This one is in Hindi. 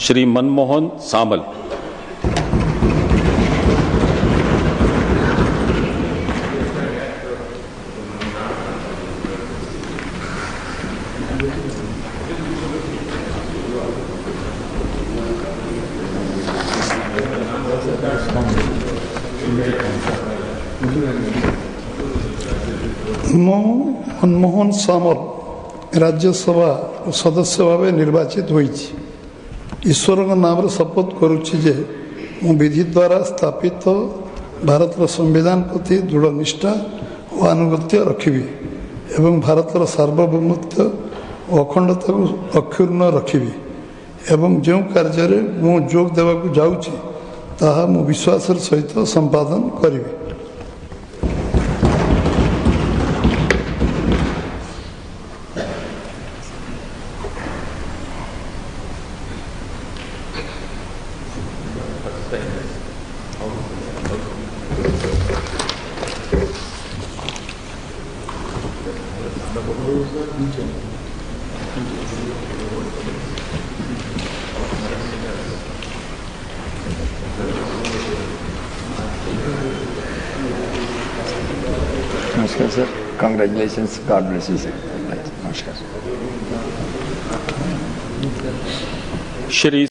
श्री मनमोहन सामल। मनमोहन सामल राज्यसभा सदस्य भाव निर्वाचित होईछि। ईश्वर नाम शपथ करुछि जे मु विधि द्वारा स्थापित भारत संविधान प्रति दृढ़ निष्ठा और आनुगत्य रखिबी एवं भारत सार्वभौमत्व और अखंडता को अक्षुण्ण रखिबी एवं जो कार्य मु जोग देवाक जाउछि ताहा मु विश्वास सहित संपादन करिबी। Namaskar sir, congratulations, God bless you sir. Namaskar. Shri